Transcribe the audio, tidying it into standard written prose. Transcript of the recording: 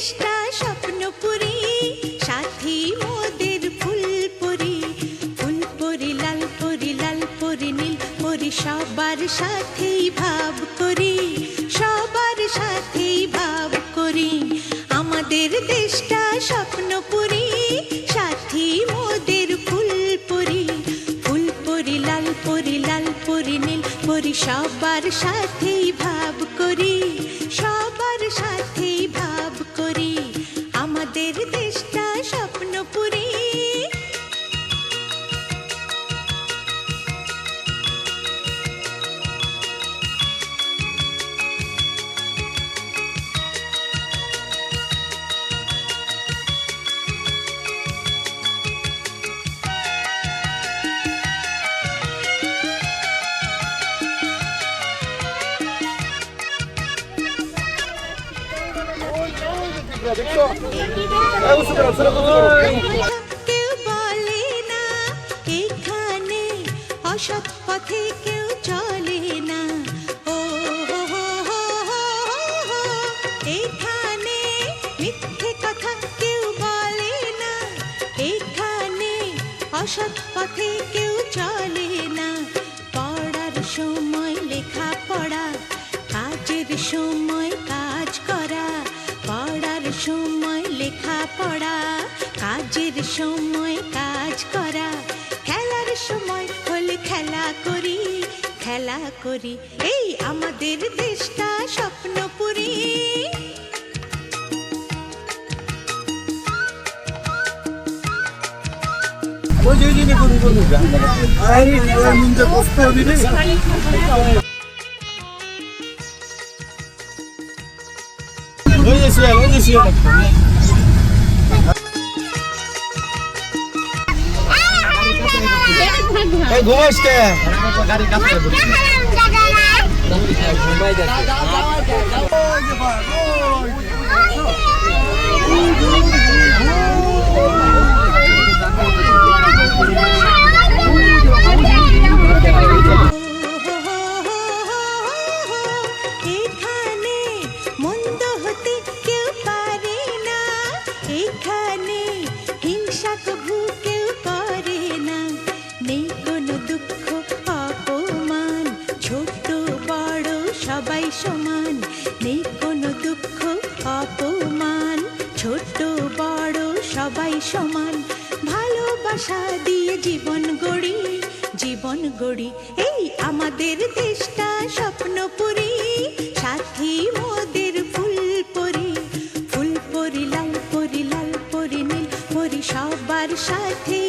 দেশটা স্বপ্নপুরী, সাথী মোদের ফুলপুরি। ফুলপুরি লাল পরি, লাল পরি নীল পরি, সবার সাথেই ভাব করি, সবার সাথেই ভাব করি। আমাদের দেশটা স্বপ্নপুরী, সাথী মোদের ফুলপুরি। ফুলপুরি লাল পরি, লাল পরি নীল পরি, সবার সাথেই ভাব করি, সবার সাথেই ভাব করি। আমাদের দেশটা স্বপ্নপুরী। কেউ বলে না এখানে অসৎ পথে কেউ চলে না। ও এখানে মিথ্যে কথা কেউ বলে না, এখানে অসৎ পথে কেউ চলে না। পড়ার সময় লেখা পড়া, কাজের সময় কাজ করা। পড়ার সময় লেখা পড়া, কাজের সময় কাজ করা। খেলার সময় হলে খেলা করি, খেলা করি। এই আমাদের দেশটা স্বপ্নপুরী। ঘুমাইস কে? এখানে মন্দ হতে কেউ পারে না, এখানে হিংসা কভু কেউ করে না। নেই কোনো দুঃখ অপমান, ছোট বড় সবাই সমান। নেই কোনো দুঃখ অপমান, ছোট বড় সবাই সমান। ভালোবাসা দিয়ে জীবন গড়ি, জীবন গড়ি। এই আমাদের দেশটা স্বপ্নপুরী, সাথী মোদের ফুলপুরি। ফুলপুরি লাল পরি, লাল পরি নীল পরি, সবার সাথে